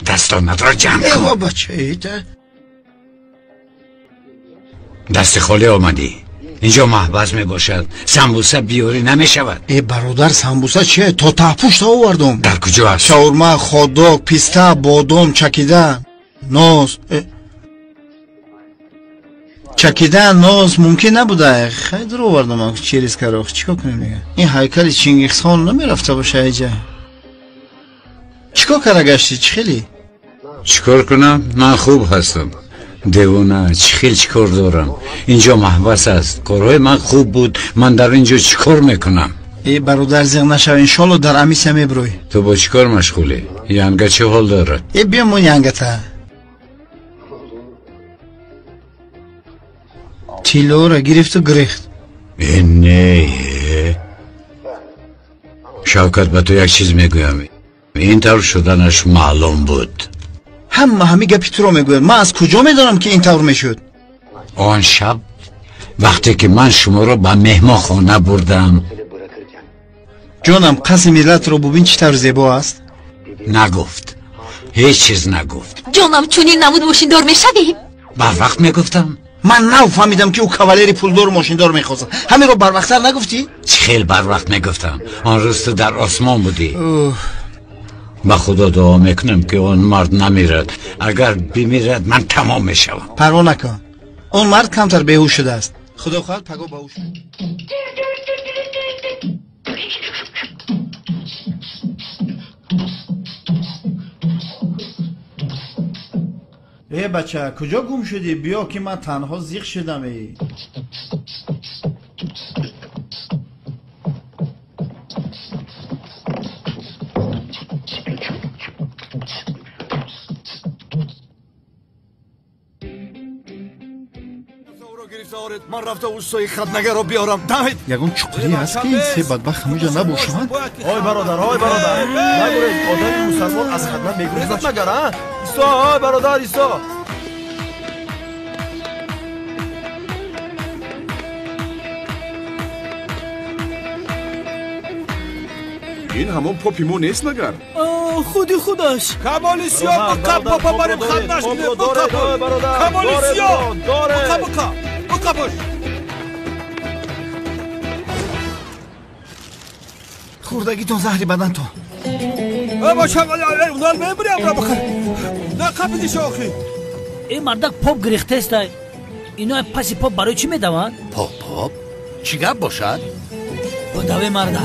دستانت را جمع کن. بابا چیته؟ دست خالی آمدی. اینجا محبس می باشد. سمبوسه بیاری نمی شود. ای برادر سمبوسه چیه؟ تا تحپوش تا آوردم. در کجا هست؟ شاورما، خوددوگ، پیسته، بادام، چکیدن، ناز. چکیدن ناز ممکن نبوده. خیلی در آوردم. چی ریز کراخ چیکار کنیم دیگه؟ این هیکل چینگیز خان نمی رفته باشه اینجا. چیکار کرده گشتی؟ چخیلی؟ چیکار کنم؟ من خوب هستم. دیوانه چخیل چیکار دارم؟ اینجا محبس است. کارهای من خوب بود. من در اینجا چیکار میکنم؟ ای برادر زیغ نشو انشالله در امیسه میبروی. تو با چیکار مشغولی؟ ینگه چه حال دارد؟ ای بیا من ینگه تا تیلو را گرفت و گریخت. نه شوکت به تو یک چیز میگویم. این طور شدنش معلوم بود. همه گپی تو رو میگوید. من از کجا میدانم که این طور میشد؟ آن شب وقتی که من شما رو به مهمان خانه بردم. جانم قصد ملت رو ببین چی طور زیبا است. نگفت. هیچ چیز نگفت. جانم چونین نمود ماشین دار میشویم. بر وقت میگفتم. من نفهمیدم که او کاولری پولدار ماشین دار میخواست. همین رو بر وقت‌تر نگفتی؟ خیلی بر وقت میگفتم. آن روز تو در آسمان بودی. با خدا دعا میکنم که اون مرد نمیرد. اگر بمیرد من تمام میشوم. پروا نکن. اون مرد کمتر بیهوش شده است. خدا خواهد پگاه باهوش. ای بچه کجا گم شدی؟ بیا که من تنها زیغ شدم. ای من رفته اوستای خدنگر رو بیارم. دمید یگون چقدری هست که این سه بدبخت همونجا نباشند. آی برادر نگورید آدم مسلمان از خدمت میگویزد مگر ها؟ ایستا آی برادر ایستا. این همون پاپیمو نیست مگر؟ خودی خودش کمالیسیا بکا پاپا بریم خدمش کنیم. بکا کمالیسیا بکا باش. خوردگیتون زهری بدن تو. باشه اونال میبریم را بخیر. نه کپیدی شاخی. این مردک پاپ گریخته است. اینا پسی پاپ برای چی میدوند؟ پاپ؟ چی گپ باشد؟ با دوی مردک.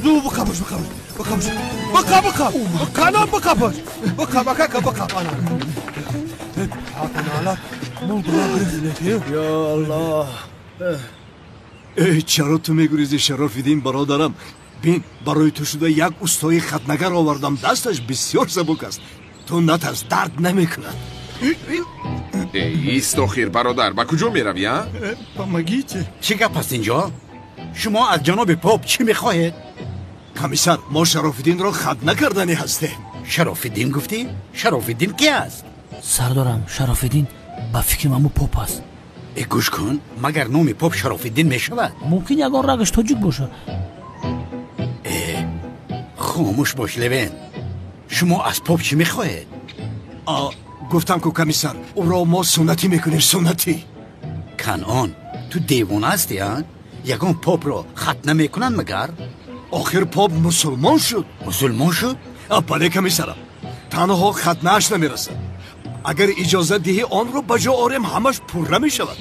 زو بکاپش بکا کنم بکاپش بکا یا الله. چرا تو میگریزی شرافیدین برادرم؟ بین برای تو شده یک اوستای خدنگر آوردم. دستش بسیار سبک است. تو نترس درد نمیکند. ایستا خیر برادر. با کجا میروی ها؟ پامگیچه چی گپ است اینجا؟ شما از جناب پاپ چی میخواهید؟ کمیسر ما شرافیدین را خدنه کردنی هستیم. شرافیدین گفتی؟ شرافیدین کی است؟ سردارم شرافیدین با فکر مامو پاپ است. گوش کن. مگر نام پاپ شرافیدین میشود؟ ممکن یگان رگش تاجیک باشه. خاموش باش لوین. شما از پاپ چی میخواهید؟ گفتم که کمیسر او را ما سنتی میکنیم. سنتی. کنعان تو دیوانه هستی ها؟ یگان پاپ را ختنه میکنن مگر؟ آخر پاپ مسلمان شد. مسلمان شد؟ بله کمیسرم. تنها ختنهش نمیرسه. اگر اجازه دهی آن رو بجا آریم همش پره میشود.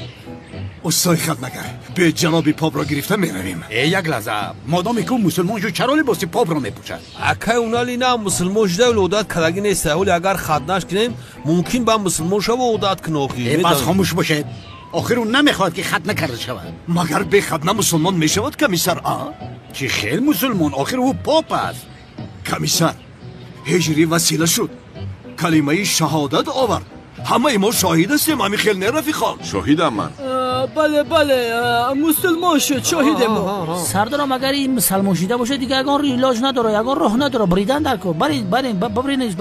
استای خدنگر به جناب پاپ را گرفته میرویم. یک لحظه. مادامی که مسلمان شد چرا لباس پاپ را میپوشد؟ اکه اونالی نه مسلمان شده و عادت کردگی نیست. ولی اگر خدنه‌اش کنیم ممکن با مسلمان شو و عادت کنه. بس خاموش باشید. آخر اون نمیخواد که ختنه کرده شود. مگر به ختنه مسلمان میشود کمیسر؟ چی خیل مسلمان؟ آخر او پاپ است. کمیسر هجری وسیله شد. کلمه شهادت آورد. همه ما شاهد هستیم. همین خیل نه رفیقان؟ شاهدم من. بله مسلمان شد. شاهد ما. سردارم اگر این مسلمان شده باشه دیگه یگان ریلاج نداره. یگان راه نداره. بریدن در کو. برینش.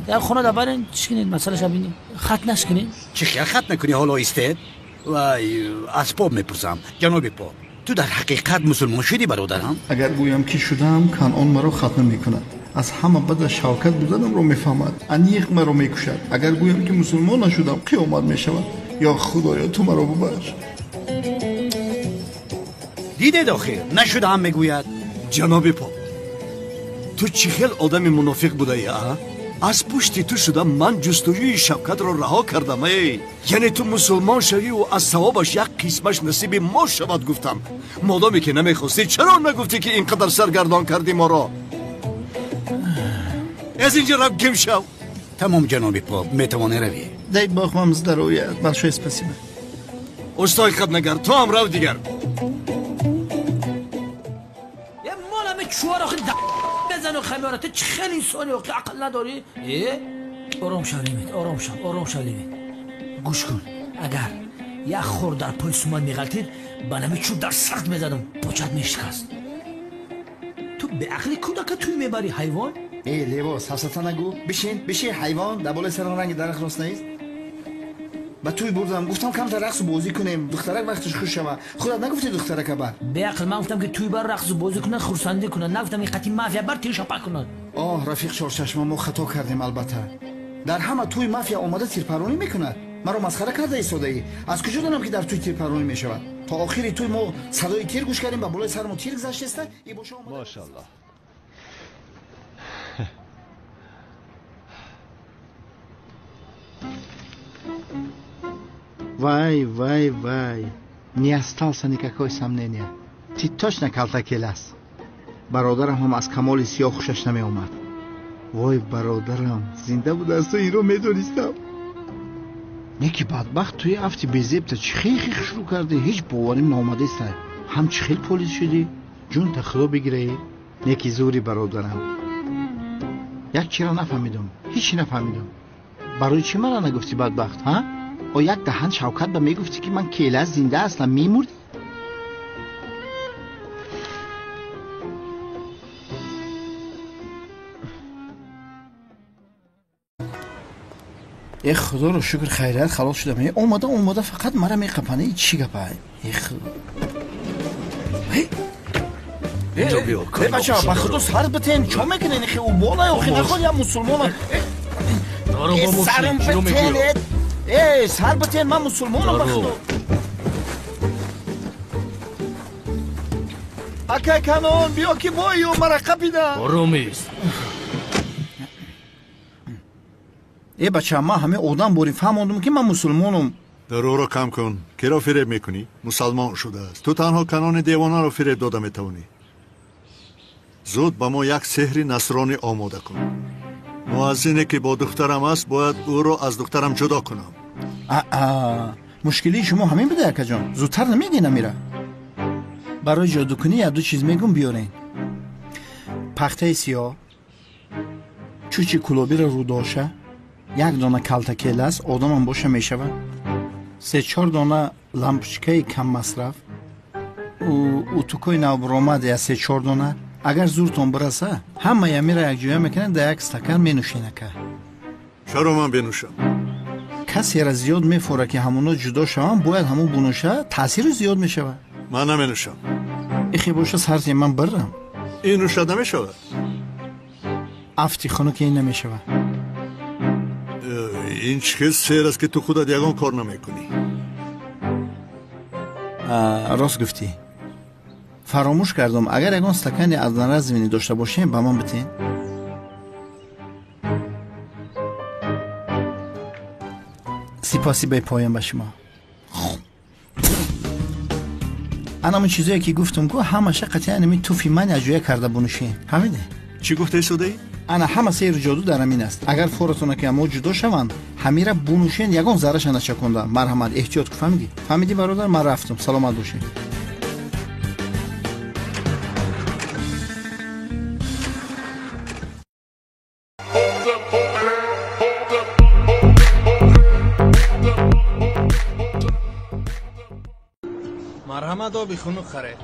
یک خونه دا برین. چی کنید مسئله شو ببینیم. ختنش کنید. چی خیل ختنه کنی حالا ایستید؟ وای از پاپ میپرسم. جناب پاپ تو در حقیقت مسلمان شدی برادرم؟ اگر گویم که شدم کنعان مرا ختم میکند. از همه بد شوکت بودنم رو میفهمد، انیق مرا میکشد. اگر گویم که مسلمان نشدم قیامت میشود. یا خدایا تو مرا ببخش. دیده داخل نشده هم میگوید. جناب پاپ، تو چی خیل آدم منافق بوده یا؟ از پشت تو شده من جستجوی شوکت را رها کردم. یعنی تو مسلمان شوی و از ثوابش یک قسمش نصیب ما شود گفتم. مادامی که نمیخواستی چرا نگفتی که اینقدر سرگردان کردی ما را؟ از اینجا رو گم شو. تمام جناب پاپ میتوانه روی. дай Бог вам здоровья. Большое спасибо. استای خدمتگر تو هم رو دیگر. یه مال همه چوار آخه بزن و خمیاره. تو چه خیلی انسانی و عقل نداری؟ آرام شو لیمت، آرام شو لیمت. گوش کن، اگر یک خورد در پای سومن میغلطید بنامه چوب در سخت میزدم پاچت میشکست. تو به عقلی کودک توی میبری حیوان؟ لباس حفظتا نگو. بشین حیوان در بالای سر رنگ درخت راست نیست. با توی بردم گفتم کم تا رقص بازی کنیم دخترک وقتش خوش شود. خودت نگفتی دخترک بر؟ به عقل من گفتم که توی بر رقص بازی کنن خورسندی کنن، نگفتم این قطعی مافیا بر تیر شپا کنن. رفیق چارچشم ما خطا کردیم. البته در همه توی مافیا آماده تیرپرانی میکند. مرا مسخره کرده ایستاده ای. از کجا دانم که در توی تیرپرانی میشود؟ تا آخری توی ما صدای تیر گوش کردیم با بالای سرمون تیر گذشته است. ماشاءالله. Вай. Не остался никакой сомнения. Ты точно калтакелас. Бародарам ҳам аз камоли сиёҳ хушаш намеомад. Вой бародарам, зинда буда аз ту инро медонистам. неки бадбахт туи афти безебта чӣ хих шурӯъ кардӣ? ҳеҷ боварим наомадест. ҳам чӣ хел полис шудӣ? ҷун та худо бигирӣ. неки зури бародарам. як чиро нафаҳмидам, ҳеҷ нафаҳмидам. барои чӣ мара нагуфтӣ бадбахт? ҳа? یک دهن شوکت به میگفتی که من کیله زنده اصلا میمورد. ای خدا رو شکر خیریت خلاص شدم. اومده فقط مرا میقپنه. این چی گپه؟ ای خدا. بچه ها با خدا سر بتین چا میکنین؟ خیلی او بالا یا خیلی نخواد یا مسلمان سرم بتینید. سر بتین من مسلمانم بخدا. اکای کنون بیا که بایو مرا قپیده. آرامیست. ای بچه ما همه آدم بوریم فهماندم که من مسلمانم. درو رو کم کن. کی را فریب میکنی؟ مسلمان شده است. تو تنها کنون دیوانه رو فریب داده میتونی. زود با ما یک سحر نصرانی آماده کن. مؤذنی که با دخترم است باید او رو از دخترم جدا کنم. مشکلی شما همین بوده اکا جان. زودتر نمیگی نمیره. برای جادوکنی یک دو چیز میگم بیارین. پخته سیاه، چوچی کلوبی رو داشه، یک دانه کلتکیل است آدم هم باشه میشود. 3-4 دانه لامپچکه کم مصرف و توکوی نوبرامد یا 3-4 دانه. اگر زورتون برسه همه یه میره یک جویه میکنن در یک استکان مینوشینه که. چرا من بنوشم؟ کسی را زیاد میفوره که همونا جدا شون باید همون بنوشه تاثیر زیاد میشوه. من نمینوشم. ایخی باشه سرزی من برم. این نوشد نمیشود. افتی خانو که این نمیشوه. این چیز سیر است که تو خودت یگان کار نمیکنی. راست گفتی. فراموش کردم اگر یگان استکانی از نرزمینی داشته باشیم با من بتین. سپاسی به پایان به شما. انا من چیزایی که گفتم که همشه قطعا اینمی توفی من اجویه کرده بونوشین. همینه. چی گفته سودایی؟ انا همه سیر جادو در همین است. اگر فورتونه که ما جدا شوند همیره بونوشین یگان ذرهش نچکونده. مرحمت احتیاط کن. فهمیدی برادر؟ من رفتم. سلامت باشین. مرحمت آبی خونو خره.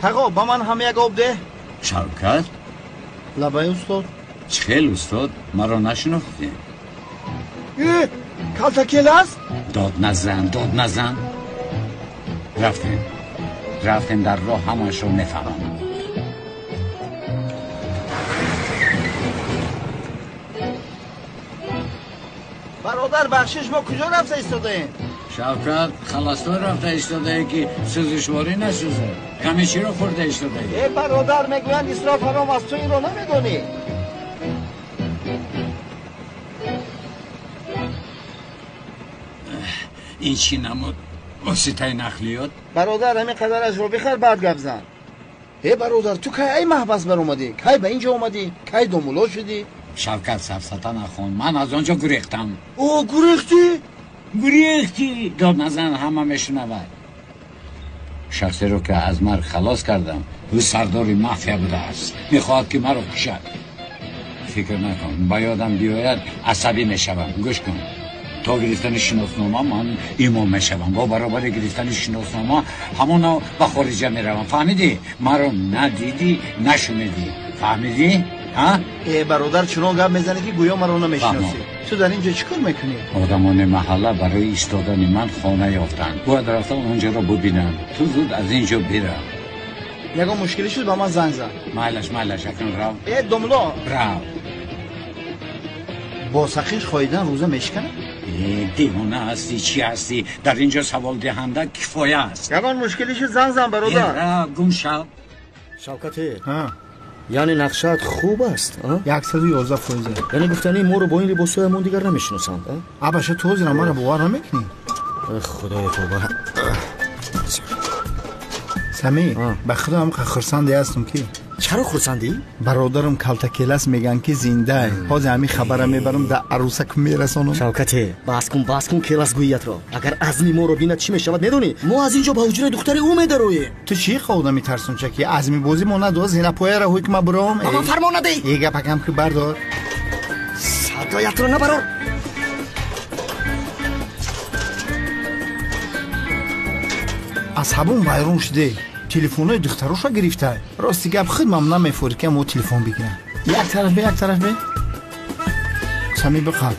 تقا با من هم یک آب ده. شوکت؟ لبای استاد خیلی استاد مرا نشناختی کالتا کلاس داد نزن رفتیم در راه همش رو نفهمم برادر بخشش ما کجا رفته ایستاده ایم؟ شوکت خلاصتون رفته ایستاده ای که سوزشواری نسوزه کمی چی رو خورده ایستاده ای؟ برادر میگویند اسراف حرام است تو این رو نمیدونی؟ این چی نمود؟ واسطه نخلیات؟ برادر همین قدر از رو بخر بعد گپ زن. برادر تو کی ای محبس بر اومدی؟ کی به اینجا اومدی؟ کی دومولو شدی؟ شوکت سفسطه نخون من از آنجا گریختم. او گریختی؟ داد نزن همه میشنود. شخصی رو که از مرگ خلاص کردم او سرداری مافیا بوده است میخواهد که مرا کشد. فکر نکن با یادم بیاید عصبی میشوم. گوش کن تا گرفتن شناسنامه من ایمان میشوم با برابر گرفتن شناسنامه همونا به خارجه میروم. فهمیدی؟ مرا ندیدی نشنیدی. فهمیدی؟ برادر چنان گپ میزنی که گویا مرا نمیشناسی. تو در اینجا چیکار میکنی؟ آدمان محله برای ایستادن من خانه یافتند. باید رفتم اونجا را ببینم. تو زود از اینجا برم. یکم مشکلی شد با من زنگ زن. مالش اکن رو. دوملا رو. با سخیش خواهیدن روزه میشکنه؟ دیوانه هستی چی هستی؟ در اینجا سوال دهنده کفایه است. یکم مشکلی شد زنگ زن برادر. گم شو. شوکته یعنی نقشت خوب است 111 فویزه. یعنی گفتنی ما رو با این لباسای همون دیگر نمیشناسند باشه تو زیر ما رو باور نمیکنی. خدای توبه. سمی به خدا هم خرسنده هستم که. چرا خرسندی؟ برادرم کالتا کلاس میگن که زنده باز همین خبره میبرم در عروسک میرسانم. شوکته بس کن کلاس گویت را. اگر عزمی ما رو بیند چی میشود میدونی؟ ما از اینجا با حجره دختر او میدرویم. تو چی خودا میترسون چکی عزمی بازی ما ندو زینا پویا را هوی که ما برام. آقا فرمان نده. ایگه پکم که بردار. صدایت رو نبرار. از همون وایرون شده. تلفن‌های دختروش را گرفته. راستی گپ خودم نمیفوری که مو تلفن بگیرم. یک طرف به. سمی بخواب.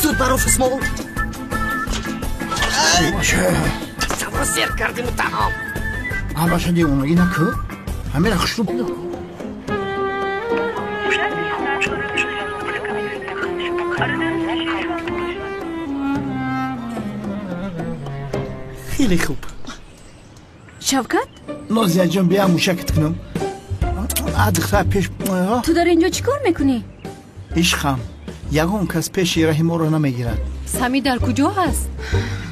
زود برو فسمال. باشه. صبر سیر کردیم تمام. باشه دی اونگی نکو. همه را خشلو بگو. خیلی خوب. شوکت؟ نازیه جان بیا موشکت کنم. دختر پیش. تو در اینجا چیکار میکنی؟ عشقم یگان کس پیش راه ما رو نمیگیرد. سمی در کجا هست؟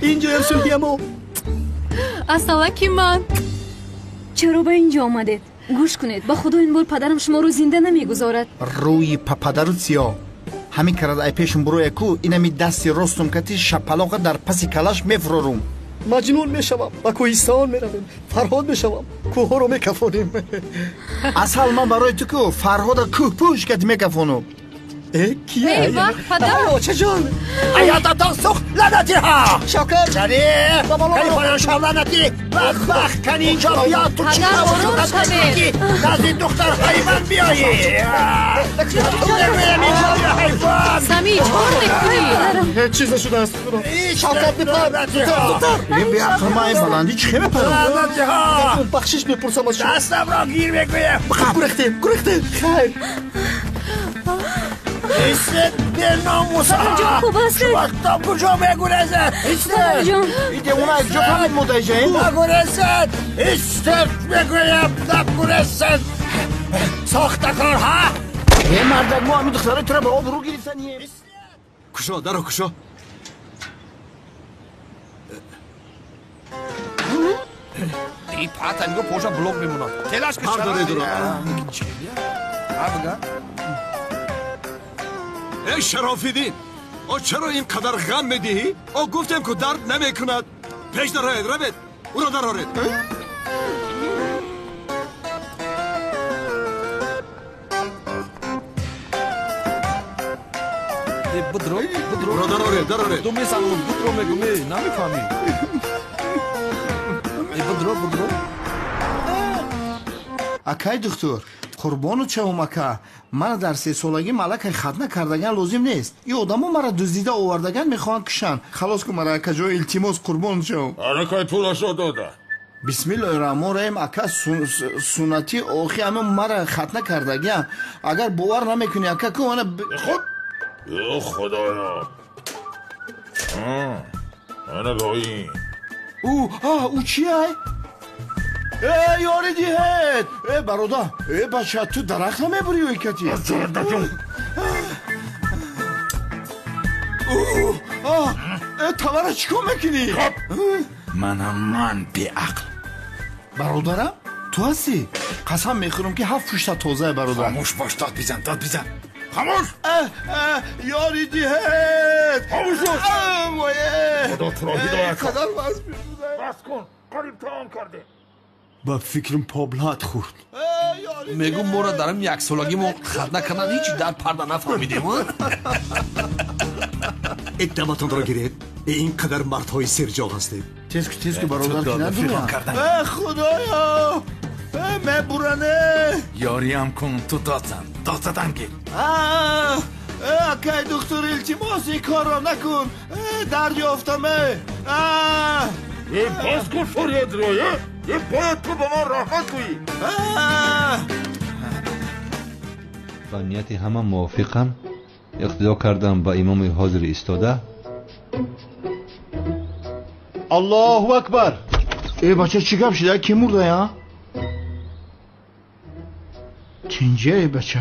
اینجا ارسل ما. اصلاکی من. چرا به اینجا آمدید؟ گوش کنید با خدا این بار پدرم شما رو زنده نمیگذارد. روی پدرت سیا همین کرد ای پیشم برو یکو اینمی دستی راستم کتی شپلاق در پسی کلاش میفرورم. مجنون میشوم و کوهستان میرویم. فرهاد میشوم کوه رو میکفونیم. اصل من برای تو که فرهاد کوه پوش کتی میکفونم. کیه؟ وقت پدر چه جان؟ ایاتا داستخ لعنتی ها شوکت شریف کلی پایان شب لعنتی بدبخت کنی اینجا بیا تو چی پدر کنی نزدی دختر حیوان بیایی تو نمیم اینجا بیا حیوان سمی چهار میکنی؟ هیچ چیز نشده است. شوکت بپر این بیا خمای بلندی چه بپرم لعنتی ها بخشش بپرسم از شما. دستم را گیر بگویم گرخته خیر. ایستد به ناموسا جان خوب هستی؟ وقتا کجا بگورزد ایستد جان ایده اونا اجا کنید مدهجه این بگورزد ایستد بگویم نگورزد ساختکار ها یه مردک ما همین دختره تو را به آب رو گریفتنیه. کشا درو کشا این پاتنگو پوشا بلوک میمونن تلاش کش داره درو ای شرافیدین چرا اینقدر غم میدهی؟ گفتم که درد نمیکند. پیش درآید روید او را درآرید. بدرو او را درآرید تو میسان بدرو میگم نمیفهمی. بدرو акай духтур қурбону чавум ака мана дар 3 солагӣ малакай хатна кардаган лозим нест ин одамо мара дуздида овардаган мехоҳанд кушанд халос кун мара акаҷо илтимос қурбону чавум алакай пулашо дода бисмиллаҳи раҳмони раҳим ака суннати охи ҳама мара хатна кардагиам агар бовар намекунӣ ака ку мана худ ё худоё ана доин ӯ чиай ёри диҳед бародар бача ту дарахт намебурӣ икати тавара чӣ кор мекунӣ ман беақл бародарам ту ҳастӣ қасам мехӯрам ки 7 пушта тозае бародар хамӯш бош дод бизан хамӯш ёри диҳед хамӯш бош худо туро ҳидоят қадар ваз бишуда бас кун қариб таом карде ба фикрам поблат хурд мегӯ моро дар ин яксолагӣ мо хатна кардан ҳеҷ дар парда нафаҳмидем иддаматонро гиред ин қадар мардҳои серҷоғ ҳастед тезку бародар ки надунам худоё мебуране ёриам кун ту дод задан гир акай духтур илтимос ин корро накун дард ёфтаме бос кун форёдро бояд ту ба ман раҳмат кунӣ با نیت همه موافقم اقتدا کردم با امام حاضر ایستاده الله اکبر بچه چی گپ شده کی مرده یا چنجه بچه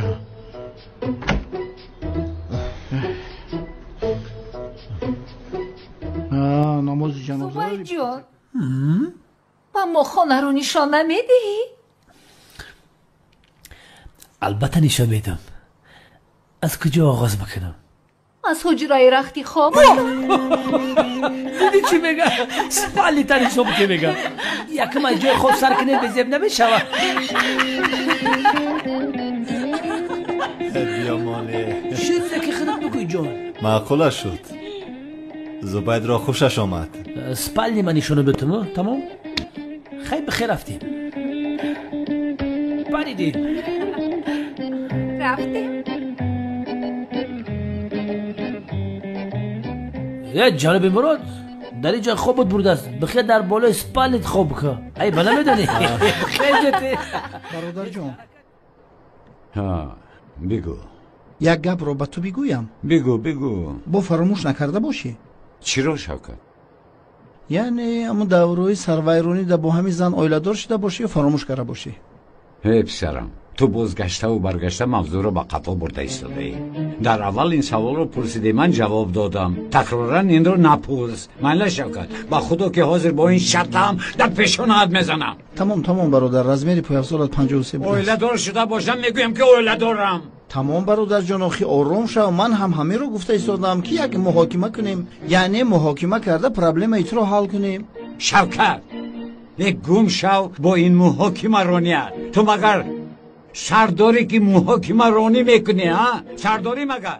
نماز جنازه زبای جان با ما خانه رو نشان نمیدهی؟ البته نشان میدم از کجا آغاز بکنم از حجرای رختی خواب دیدی چی میگه سپالی تا نشان که میگه یکم از جای خواب سر کنه بزیب نمیشوه بیا ماله شده که خودت بگوی جان معقوله شد زبید را خوشش آمد سپالی من نشانه بدم تمام خیلی بخیر رفتیم پریدیم رفتیم یه جانب مراد در اینجا خوابت برده است بخیر در بالای سپالت خواب که ای بنا میدانی خیلی جتی برادر جان بگو یک گپ رو به تو بگویم بگو با فراموش نکرده باشی چی رو شوکت یعنی اما دورای سروایرونی دا با همین زن اویلادار شده باشی یا فراموش کرده باشی هی پسرم تو بازگشته و برگشته موضوع رو با قفا برده ایستاده ای در اول این سوال رو پرسیدی من جواب دادم تکرارا این رو نپرس من شوکت با خدا که حاضر با این شرطم در پیشونت میزنم تمام برادر رزمیری پوی افضالت 53 بود اویلادار شده باشم میگویم که اویلادارم تمام برادر جان آخی آرام شو من هم همه رو گفته ایستادم که یک محاکمه کنیم یعنی محاکمه کرده پرابلم ایت رو حل کنیم شوکت یک گم شو با این محاکمه رانیت تو مگر سرداری که محاکمه رانی میکنی ها سرداری مگر